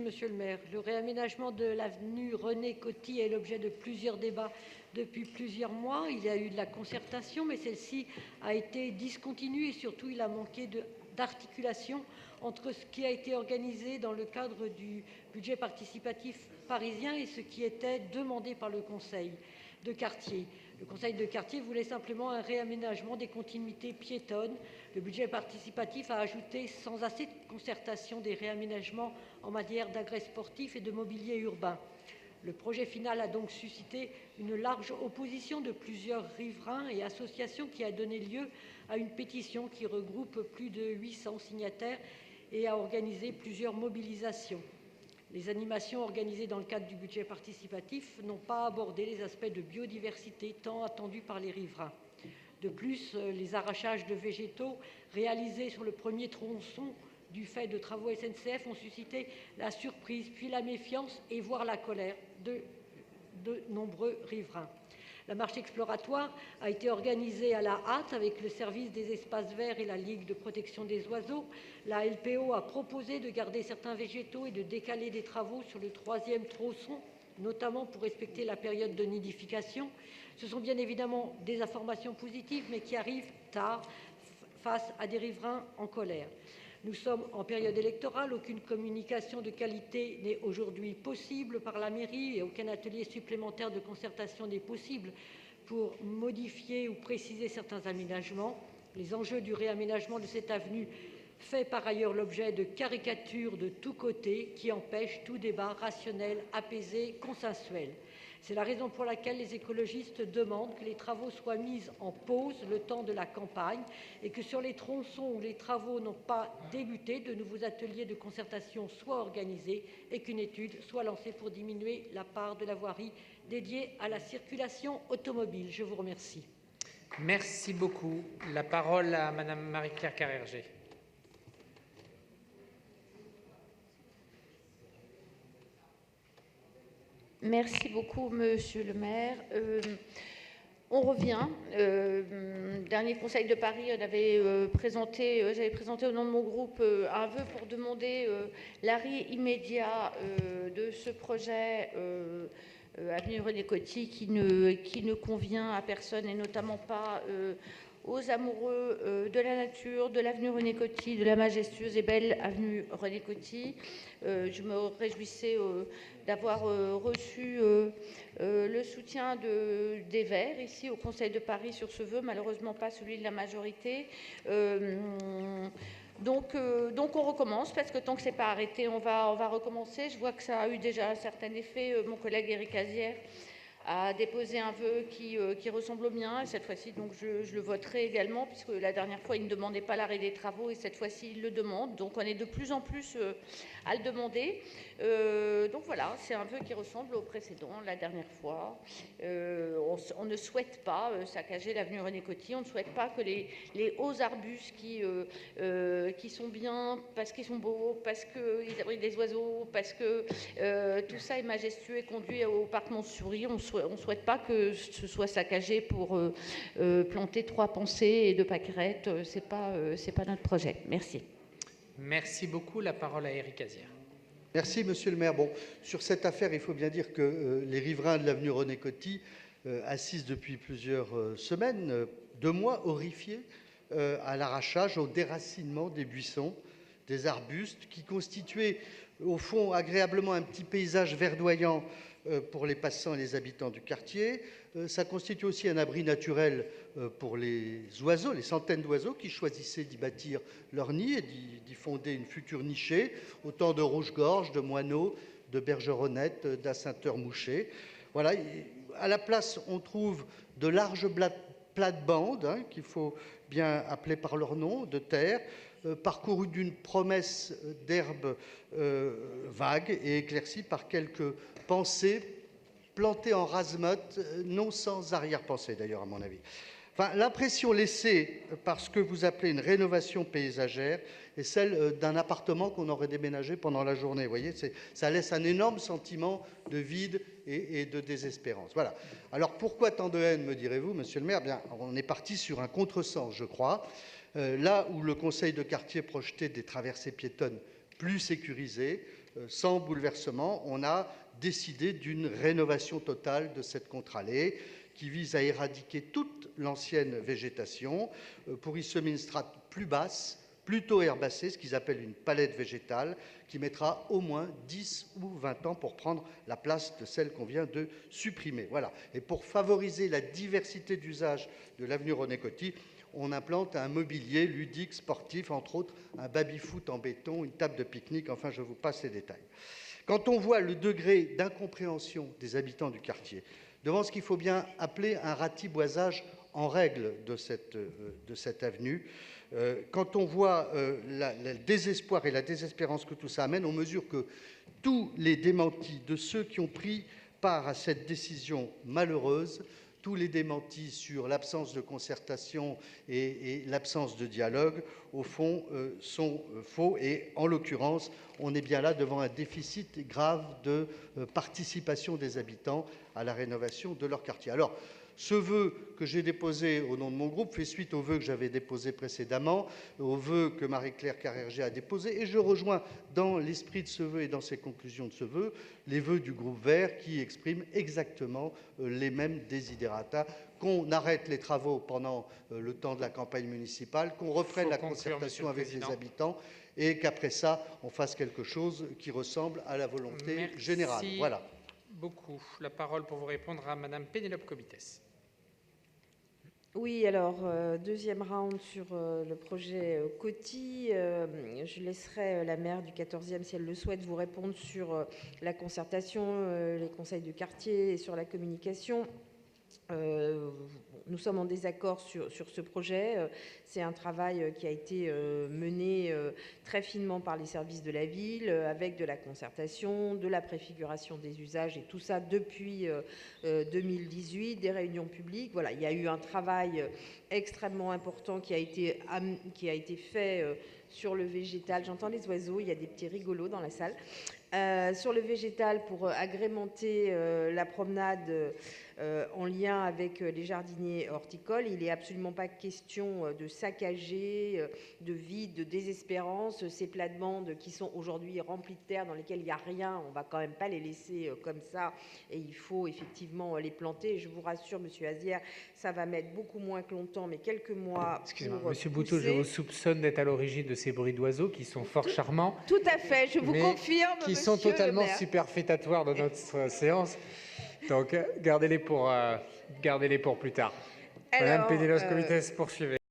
Monsieur le maire. Le réaménagement de l'avenue René Coty est l'objet de plusieurs débats depuis plusieurs mois. Il y a eu de la concertation, mais celle-ci a été discontinue et surtout il a manqué d'articulation entre ce qui a été organisé dans le cadre du budget participatif parisien et ce qui était demandé par le conseil de quartier. Le conseil de quartier voulait simplement un réaménagement des continuités piétonnes. Le budget participatif a ajouté, sans assez de concertation, des réaménagements en matière d'agrès sportifs et de mobilier urbain. Le projet final a donc suscité une large opposition de plusieurs riverains et associations qui a donné lieu à une pétition qui regroupe plus de 800 signataires et a organisé plusieurs mobilisations. Les animations organisées dans le cadre du budget participatif n'ont pas abordé les aspects de biodiversité tant attendus par les riverains. De plus, les arrachages de végétaux réalisés sur le premier tronçon du fait de travaux SNCF ont suscité la surprise, puis la méfiance et voire la colère de nombreux riverains. La marche exploratoire a été organisée à la hâte avec le service des espaces verts et la Ligue de protection des oiseaux. La LPO a proposé de garder certains végétaux et de décaler des travaux sur le troisième tronçon, notamment pour respecter la période de nidification. Ce sont bien évidemment des informations positives, mais qui arrivent tard face à des riverains en colère. Nous sommes en période électorale, aucune communication de qualité n'est aujourd'hui possible par la mairie et aucun atelier supplémentaire de concertation n'est possible pour modifier ou préciser certains aménagements. Les enjeux du réaménagement de cette avenue fait par ailleurs l'objet de caricatures de tous côtés qui empêchent tout débat rationnel, apaisé, consensuel. C'est la raison pour laquelle les écologistes demandent que les travaux soient mis en pause le temps de la campagne et que sur les tronçons où les travaux n'ont pas débuté, de nouveaux ateliers de concertation soient organisés et qu'une étude soit lancée pour diminuer la part de la voirie dédiée à la circulation automobile. Je vous remercie. Merci beaucoup. La parole à Madame Marie-Claire Carrère-Gée. Merci beaucoup, Monsieur le maire. On revient. Dernier Conseil de Paris, j'avais présenté au nom de mon groupe un vœu pour demander l'arrêt immédiat de ce projet avenue René Coty qui ne convient à personne et notamment pas aux amoureux de la nature, de l'avenue René Coty, de la majestueuse et belle avenue René Coty. Je me réjouissais d'avoir reçu le soutien des Verts ici au Conseil de Paris sur ce vœu, malheureusement pas celui de la majorité. Donc on recommence, parce que tant que ce n'est pas arrêté, on va recommencer. Je vois que ça a eu déjà un certain effet. Mon collègue Éric Azière a déposé un vœu qui ressemble au mien, et cette fois-ci, donc je le voterai également, puisque la dernière fois, il ne demandait pas l'arrêt des travaux, et cette fois-ci, il le demande. Donc on est de plus en plus à le demander. Donc voilà, c'est un vœu qui ressemble au précédent, la dernière fois. On ne souhaite pas saccager l'avenue René Coty, on ne souhaite pas que les hauts arbustes qui sont bien, parce qu'ils sont beaux, parce qu'ils abritent des oiseaux, parce que tout ça est majestueux et conduit au parc Montsouris, on ne souhaite pas que ce soit saccagé pour planter 3 pensées et 2 pâquerettes. C'est pas notre projet. Merci. Merci beaucoup. La parole à Éric Azière. Merci, Monsieur le maire. Bon, sur cette affaire, il faut bien dire que les riverains de l'avenue René Coty assistent depuis plusieurs semaines, 2 mois, horrifiés à l'arrachage, au déracinement des buissons, des arbustes, qui constituaient au fond agréablement un petit paysage verdoyant pour les passants et les habitants du quartier. Ça constitue aussi un abri naturel pour les oiseaux, les centaines d'oiseaux qui choisissaient d'y bâtir leur nid et d'y fonder une future nichée, autant de rouge-gorge, de moineaux, de bergeronnettes, d'assinteurs mouchés. Voilà. À la place, on trouve de larges plates-bandes, qu'il faut bien appeler par leur nom, de terre, parcouru d'une promesse d'herbes vagues et éclaircies par quelques pensées plantées en rase-motte, non sans arrière-pensée d'ailleurs à mon avis. Enfin, l'impression laissée par ce que vous appelez une rénovation paysagère est celle d'un appartement qu'on aurait déménagé pendant la journée. Vous voyez, ça laisse un énorme sentiment de vide et de désespérance. Voilà. Alors pourquoi tant de haine, me direz-vous, monsieur le maire? Bien, on est parti sur un contresens, je crois. Là où le conseil de quartier projetait des traversées piétonnes plus sécurisées, sans bouleversement, on a décidé d'une rénovation totale de cette contre-allée qui vise à éradiquer toute l'ancienne végétation pour y semer une strate plus basse, plutôt herbacée, ce qu'ils appellent une palette végétale, qui mettra au moins 10 ou 20 ans pour prendre la place de celle qu'on vient de supprimer. Voilà. Et pour favoriser la diversité d'usage de l'avenue René Coty, on implante un mobilier ludique, sportif, entre autres un baby-foot en béton, une table de pique-nique, enfin je vous passe les détails. Quand on voit le degré d'incompréhension des habitants du quartier, devant ce qu'il faut bien appeler un ratiboisage en règle de cette avenue, quand on voit le désespoir et la désespérance que tout ça amène, on mesure que tous les démentis de ceux qui ont pris part à cette décision malheureuse, tous les démentis sur l'absence de concertation et l'absence de dialogue, au fond, sont faux. Et en l'occurrence, on est bien là devant un déficit grave de participation des habitants à la rénovation de leur quartier. Alors, ce vœu que j'ai déposé au nom de mon groupe fait suite au vœu que j'avais déposé précédemment, au vœu que Marie-Claire Carrère-Gée a déposé, et je rejoins dans l'esprit de ce vœu et dans ses conclusions de ce vœu les vœux du groupe Vert qui expriment exactement les mêmes desiderata, qu'on arrête les travaux pendant le temps de la campagne municipale, qu'on reprenne la concertation avec les habitants et qu'après ça, on fasse quelque chose qui ressemble à la volonté générale. Voilà. Beaucoup. La parole pour vous répondre à Madame Pénélope Comitès. Oui, alors, deuxième round sur le projet Coty. Je laisserai la maire du 14e, si elle le souhaite, vous répondre sur la concertation, les conseils de quartier et sur la communication. Nous sommes en désaccord sur ce projet. C'est un travail qui a été mené très finement par les services de la ville, avec de la concertation, de la préfiguration des usages et tout ça depuis 2018, des réunions publiques. Voilà, il y a eu un travail extrêmement important qui a été fait sur le végétal. J'entends les oiseaux, il y a des petits rigolos dans la salle. Sur le végétal pour agrémenter la promenade en lien avec les jardiniers horticoles. Il n'est absolument pas question de saccager, de vide, de désespérance. Ces plates-bandes qui sont aujourd'hui remplies de terre, dans lesquelles il n'y a rien, on ne va quand même pas les laisser comme ça. Et il faut effectivement les planter. Et je vous rassure, Monsieur Azière, ça va mettre beaucoup moins que longtemps, mais quelques mois. Excusez-moi, Monsieur Bouteau, je vous soupçonne d'être à l'origine de ces bruits d'oiseaux qui sont fort charmants. Tout à fait, je vous confirme, qui sont totalement superfétatoires de notre séance. Donc, gardez-les pour plus tard. Alors, Madame Pénélope Comitès, poursuivez.